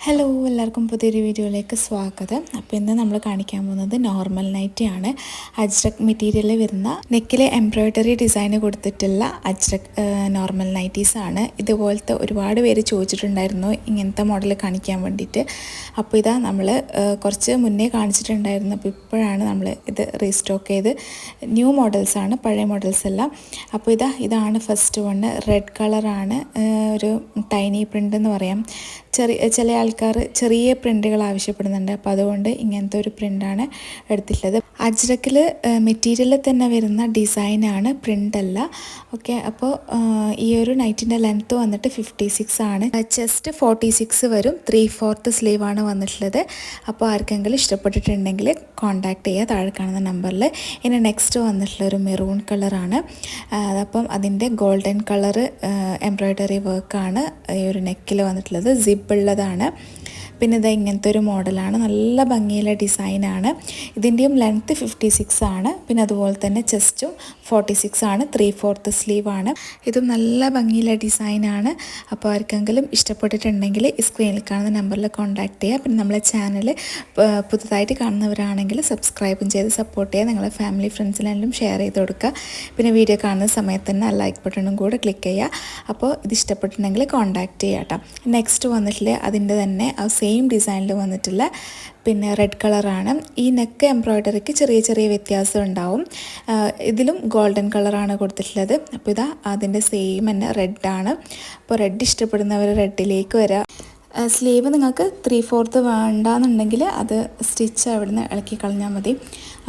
Hello, എല്ലാവർക്കും പുതിയൊരു വീഡിയോയിലേക്ക് സ്വാഗതം. അപ്പോൾ ഇന്ന് നമ്മൾ കാണിക്കാൻ പോകുന്നത് നോർമൽ നൈറ്റിയാണ്. അജ്രക് മെറ്റീരിയലിൽ വരുന്ന നെക്കിലെ എംബ്രോയ്ഡറി ഡിസൈന് കൊടുത്തിട്ടുള്ള അജ്രക് നോർമൽ നൈറ്റീസാണ്. ഇതുപോലത്തെ ഒരുപാട് പേര് ചോദിച്ചിട്ടുണ്ടായിരുന്നു ഇങ്ങനത്തെ മോഡൽ കാണിക്കാൻ വേണ്ടിയിട്ട്. അപ്പോൾ ഇതാ നമ്മൾ കുറച്ച് മുന്നേ കാണിച്ചിട്ടുണ്ടായിരുന്നു. അപ്പോൾ ഇപ്പോഴാണ് നമ്മൾ ഇത് റീസ്റ്റോക്ക് ചെയ്ത് ന്യൂ മോഡൽസാണ്, പഴയ മോഡൽസ് എല്ലാം. അപ്പോൾ ഇതാണ് ഫസ്റ്റ് വൺ. റെഡ് കളറാണ്, ഒരു ടൈനി പ്രിൻ്റ് എന്ന് പറയാം. ചില ആൾക്കാർ ചെറിയ പ്രിൻ്റുകൾ ആവശ്യപ്പെടുന്നുണ്ട്. അപ്പോൾ അതുകൊണ്ട് ഇങ്ങനത്തെ ഒരു പ്രിൻ്റാണ് എടുത്തിട്ടുള്ളത്. അജ്രക്കിൽ മെറ്റീരിയലിൽ തന്നെ വരുന്ന ഡിസൈനാണ്, പ്രിൻ്റല്ല. ഓക്കെ, അപ്പോൾ ഈ ഒരു നൈറ്റിൻ്റെ ലെങ്ത്ത് വന്നിട്ട് 56 ആണ്. ചെസ്റ്റ് 46 വരും. 3/4 സ്ലീവാണ് വന്നിട്ടുള്ളത്. അപ്പോൾ ആർക്കെങ്കിലും ഇഷ്ടപ്പെട്ടിട്ടുണ്ടെങ്കിൽ കോൺടാക്ട് ചെയ്യുക താഴെ കാണുന്ന നമ്പറിൽ. ഇനി നെക്സ്റ്റ് വന്നിട്ടുള്ള ഒരു മെറൂൺ കളറാണ്. അപ്പം അതിൻ്റെ ഗോൾഡൻ കളറ് എംബ്രോയ്ഡറി വർക്കാണ് ഈ ഒരു നെക്കിൽ വന്നിട്ടുള്ളത്. സിബുള്ളതാണ്. പിന്നെ ഇത് ഇങ്ങനത്തെ ഒരു മോഡലാണ്, നല്ല ഭംഗിയുള്ള ഡിസൈനാണ്. ഇതിൻ്റെയും ലെങ്ത്ത് 56 ആണ്. പിന്നെ അതുപോലെ തന്നെ ചെസ്റ്റും 46 ആണ്. 3/4 സ്ലീവാണ്. ഇതും നല്ല ഭംഗിയുള്ള ഡിസൈനാണ്. അപ്പോൾ ആർക്കെങ്കിലും ഇഷ്ടപ്പെട്ടിട്ടുണ്ടെങ്കിൽ ഈ സ്ക്രീനിൽ കാണുന്ന നമ്പറിൽ കോൺടാക്ട് ചെയ്യുക. പിന്നെ നമ്മളെ ചാനൽ പുതുതായിട്ട് കാണുന്നവരാണെങ്കിൽ സബ്സ്ക്രൈബും ചെയ്ത് സപ്പോർട്ട് ചെയ്യുക. നിങ്ങളെ ഫാമിലി ഫ്രണ്ട്സിനെല്ലാം ഷെയർ ചെയ്ത് കൊടുക്കുക. പിന്നെ വീഡിയോ കാണുന്ന സമയത്ത് തന്നെ ലൈക്ക് ബട്ടണും കൂടെ ക്ലിക്ക് ചെയ്യുക. അപ്പോൾ ഇത് ഇഷ്ടപ്പെട്ടിട്ടുണ്ടെങ്കിൽ കോൺടാക്ട് ചെയ്യാം കേട്ടോ. നെക്സ്റ്റ് വന്നിട്ടില്ലേ അതിൻ്റെ തന്നെ ആ സെയിം ഡിസൈനിൽ വന്നിട്ടുള്ള പിന്നെ റെഡ് കളറാണ്. ഈ നെക്ക് എംബ്രോയ്ഡറിക്ക് ചെറിയ ചെറിയ വ്യത്യാസം ഉണ്ടാവും. ഇതിലും ഗോൾഡൻ കളറാണ് കൊടുത്തിട്ടുള്ളത്. അപ്പോൾ അതിൻ്റെ സെയിം തന്നെ റെഡാണ്. അപ്പോൾ റെഡ് ഇഷ്ടപ്പെടുന്നവർ റെഡിലേക്ക് വരിക. സ്ലീവ് നിങ്ങൾക്ക് 3/4 വേണ്ടാന്നുണ്ടെങ്കിൽ അത് സ്റ്റിച്ച് അവിടുന്ന് ഇളക്കി കളഞ്ഞാൽ മതി.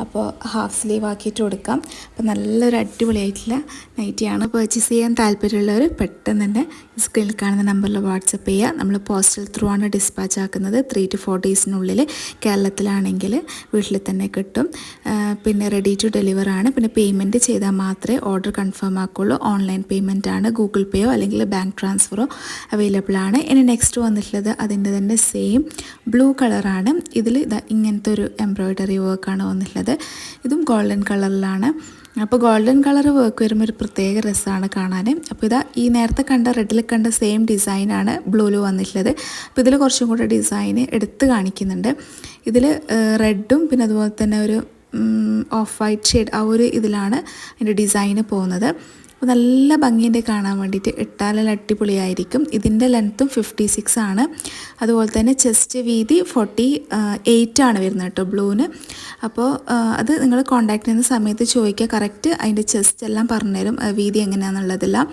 അപ്പോൾ ഹാഫ് സ്ലീവ് ആക്കിയിട്ട് കൊടുക്കാം. അപ്പോൾ നല്ലൊരു അടിപൊളിയായിട്ടുള്ള നൈറ്റിയാണ്. പർച്ചേസ് ചെയ്യാൻ താല്പര്യമുള്ളവർ പെട്ടെന്ന് തന്നെ സ്ക്രീനിൽ കാണുന്ന നമ്പറിൽ വാട്സപ്പ് ചെയ്യുക. നമ്മൾ പോസ്റ്റൽ ത്രൂ ആണ് ഡിസ്പാച്ച് ആക്കുന്നത്. 3 to 4 ഡേയ്സിനുള്ളിൽ കേരളത്തിലാണെങ്കിൽ വീട്ടിൽ തന്നെ കിട്ടും. പിന്നെ റെഡി ടു ഡെലിവർ ആണ്. പിന്നെ പേയ്മെൻറ്റ് ചെയ്താൽ മാത്രമേ ഓർഡർ കൺഫേം ആക്കുള്ളൂ. ഓൺലൈൻ പേയ്മെൻ്റ് ആണ്. ഗൂഗിൾ പേയോ അല്ലെങ്കിൽ ബാങ്ക് ട്രാൻസ്ഫറോ അവൈലബിൾ ആണ്. ഇനി നെക്സ്റ്റ് വന്നിട്ടുള്ളത് അതിൻ്റെ തന്നെ സെയിം ബ്ലൂ കളറാണ്. ഇതിൽ ഇങ്ങനത്തെ ഒരു എംബ്രോയ്ഡറി വർക്കാണ് വന്നിട്ടുള്ളത്. ഇതും ഗോൾഡൻ കളറിലാണ്. അപ്പോൾ ഗോൾഡൻ കളർ വർക്ക് വരുമ്പോൾ ഒരു പ്രത്യേക രസമാണ് കാണാൻ. അപ്പോൾ ഈ നേരത്തെ കണ്ട റെഡിൽ കണ്ട സെയിം ഡിസൈനാണ് ബ്ലൂവിൽ വന്നിട്ടുള്ളത്. അപ്പോൾ ഇതിൽ കുറച്ചും കൂടെ ഡിസൈന് എടുത്ത് കാണിക്കുന്നുണ്ട്. ഇതിൽ റെഡും പിന്നെ അതുപോലെ തന്നെ ഒരു ഓഫ് വൈറ്റ് ഷെയ്ഡ് ആ ഒരു ഇതിലാണ് അതിൻ്റെ ഡിസൈന് പോകുന്നത്. അപ്പോൾ നല്ല ഭംഗിയുണ്ട് കാണാൻ വേണ്ടിയിട്ട്. ഇട്ടാലെല്ലാം അടിപൊളിയായിരിക്കും. ഇതിൻ്റെ ലെങ്ത്തും 56 ആണ്. അതുപോലെ തന്നെ ചെസ്റ്റ് വീതി 48 ആണ് വരുന്നത് കേട്ടോ ബ്ലൂവിന്. അപ്പോൾ അത് നിങ്ങൾ കോൺടാക്ട് ചെയ്യുന്ന സമയത്ത് ചോദിക്കുക. കറക്റ്റ് അതിൻ്റെ ചെസ്റ്റ് എല്ലാം പറഞ്ഞുതരും, വീതി എങ്ങനെയാണെന്നുള്ളതെല്ലാം.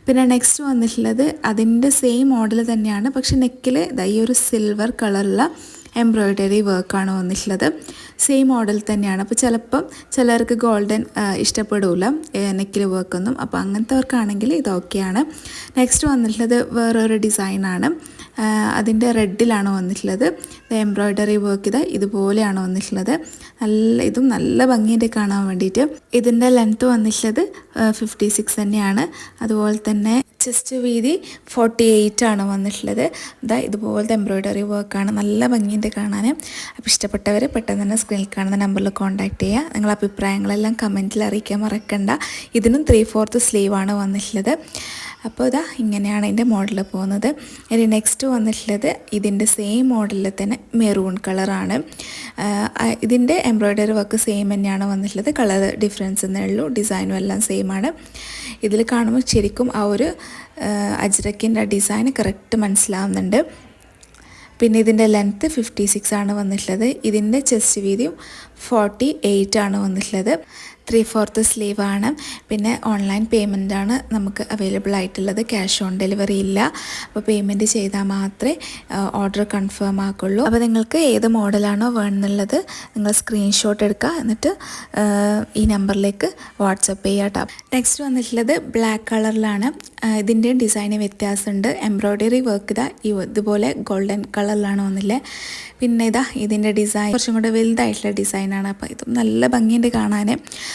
പിന്നെ നെക്സ്റ്റ് വന്നിട്ടുള്ളത് അതിൻ്റെ സെയിം മോഡൽ തന്നെയാണ്. പക്ഷേ നെക്കിൽ ഈ ഒരു സിൽവർ കളറുള്ള എംബ്രോയ്ഡറി വർക്കാണ് വന്നിട്ടുള്ളത്. സെയിം മോഡൽ തന്നെയാണ്. അപ്പോൾ ചിലർക്ക് ഗോൾഡൻ ഇഷ്ടപ്പെടില്ല നെക്കിൽ വർക്കൊന്നും. അപ്പോൾ അങ്ങനത്തെവർക്കാണെങ്കിൽ ഇത് ഓക്കെയാണ്. നെക്സ്റ്റ് വന്നിട്ടുള്ളത് വേറൊരു ഡിസൈനാണ്. അതിൻ്റെ റെഡിലാണ് വന്നിട്ടുള്ളത്. എംബ്രോയ്ഡറി വർക്ക് ഇതുപോലെയാണ് വന്നിട്ടുള്ളത്. ഇതും നല്ല ഭംഗിയുണ്ട് കാണാൻ വേണ്ടിയിട്ട്. ഇതിൻ്റെ ലെങ്ത്ത് വന്നിട്ടുള്ളത് 56 തന്നെയാണ്. അതുപോലെ തന്നെ ചെസ്റ്റ് വീതി 48 ആണ് വന്നിട്ടുള്ളത്. ഇതുപോലത്തെ എംബ്രോയ്ഡറി വർക്കാണ്. നല്ല ഭംഗിയുണ്ട് കാണാൻ. അപ്പോൾ ഇഷ്ടപ്പെട്ടവർ പെട്ടെന്ന് തന്നെ സ്ക്രീനിൽ കാണുന്ന നമ്പറിൽ കോൺടാക്ട് ചെയ്യുക. നിങ്ങളുടെ അഭിപ്രായങ്ങളെല്ലാം കമൻറ്റിൽ അറിയിക്കാൻ മറക്കണ്ട. ഇതിനും 3/4 സ്ലീവാണ് വന്നിട്ടുള്ളത്. അപ്പോൾ ഇങ്ങനെയാണ് ഇതിൻ്റെ മോഡൽ പോകുന്നത്. ഇനി നെക്സ്റ്റ് വന്നിട്ടുള്ളത് ഇതിൻ്റെ സെയിം മോഡലിൽ തന്നെ മെറൂൺ കളറാണ്. ഇതിൻ്റെ എംബ്രോയ്ഡറി വർക്ക് സെയിം തന്നെയാണ് വന്നിട്ടുള്ളത്. കളർ ഡിഫറൻസ് എന്നേ ഉള്ളൂ. ഡിസൈനും എല്ലാം സെയിം ആണ്. ഇതിൽ കാണുമ്പോൾ ശരിക്കും ആ ഒരു അജ്രക്കിൻ്റെ ഡിസൈൻ കറക്റ്റ് മനസ്സിലാവുന്നുണ്ട്. പിന്നെ ഇതിൻ്റെ ലെങ്ത്ത് 56 ആണ് വന്നിട്ടുള്ളത്. ഇതിൻ്റെ ചെസ്റ്റ് വീതിയും 48 ആണ് വന്നിട്ടുള്ളത്. 3/4 സ്ലീവാണ്. പിന്നെ ഓൺലൈൻ പേയ്മെൻറ്റാണ് നമുക്ക് അവൈലബിൾ ആയിട്ടുള്ളത്. ക്യാഷ് ഓൺ ഡെലിവറി ഇല്ല. അപ്പോൾ പേയ്മെൻറ്റ് ചെയ്താൽ മാത്രമേ ഓർഡർ കൺഫേം ആക്കുള്ളൂ. അപ്പോൾ നിങ്ങൾക്ക് ഏത് മോഡലാണോ വേണമെന്നുള്ളത് നിങ്ങൾ സ്ക്രീൻഷോട്ട് എടുക്കുക. എന്നിട്ട് ഈ നമ്പറിലേക്ക് വാട്സപ്പ് ചെയ്യുക കേട്ടോ. നെക്സ്റ്റ് വന്നിട്ടുള്ളത് ബ്ലാക്ക് കളറിലാണ്. ഇതിൻ്റെ ഡിസൈന് വ്യത്യാസമുണ്ട്. എംബ്രോയ്ഡറി വർക്ക് ഇതുപോലെ ഗോൾഡൻ കളറിലാണ് വന്നില്ലേ. പിന്നെ ഇതിൻ്റെ ഡിസൈൻ കുറച്ചും കൂടെ വലുതായിട്ടുള്ള ഡിസൈനാണ്. അപ്പോൾ ഇതും നല്ല ഭംഗിയുണ്ട് കാണാൻ.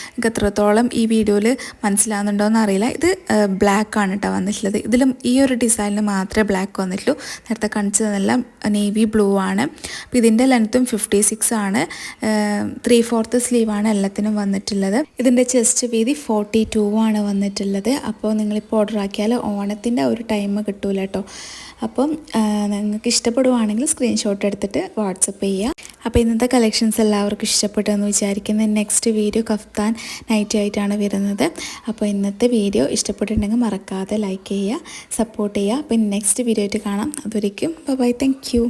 എനിക്ക് എത്രത്തോളം ഈ വീഡിയോയിൽ മനസ്സിലാവുന്നുണ്ടോ എന്നറിയില്ല. ഇത് ബ്ലാക്ക് ആണ് കേട്ടോ വന്നിട്ടുള്ളത്. ഇതിലും ഈ ഒരു ഡിസൈനിൽ മാത്രമേ ബ്ലാക്ക് വന്നിട്ടുള്ളൂ. നേരത്തെ കാണിച്ചതെല്ലാം നേവി ബ്ലൂ ആണ്. അപ്പോൾ ഇതിൻ്റെ ലെങ്ത്തും 56 ആണ്. 3/4 സ്ലീവാണ് എല്ലാത്തിനും വന്നിട്ടുള്ളത്. ഇതിൻ്റെ ചെസ്റ്റ് വീതി 42 ആണ് വന്നിട്ടുള്ളത്. അപ്പോൾ നിങ്ങളിപ്പോൾ ഓർഡർ ആക്കിയാൽ ഓണത്തിൻ്റെ ഒരു ടൈം കിട്ടൂല കേട്ടോ. അപ്പം നിങ്ങൾക്ക് ഇഷ്ടപ്പെടുവാണെങ്കിൽ സ്ക്രീൻഷോട്ട് എടുത്തിട്ട് വാട്സപ്പ് ചെയ്യുക. അപ്പോൾ ഇന്നത്തെ കളക്ഷൻസ് എല്ലാവർക്കും ഇഷ്ടപ്പെട്ടെന്ന് വിചാരിക്കുന്നു. നെക്സ്റ്റ് വീഡിയോ കഫ്താൻ നൈറ്റി ആയിട്ടാണ് വരുന്നത്. അപ്പോൾ ഇന്നത്തെ വീഡിയോ ഇഷ്ടപ്പെട്ടിട്ടുണ്ടെങ്കിൽ മറക്കാതെ ലൈക്ക് ചെയ്യുക, സപ്പോർട്ട് ചെയ്യുക. അപ്പോൾ നെക്സ്റ്റ് വീഡിയോ ആയിട്ട് കാണാം. അതുവരേക്കും ബൈ, താങ്ക് യു.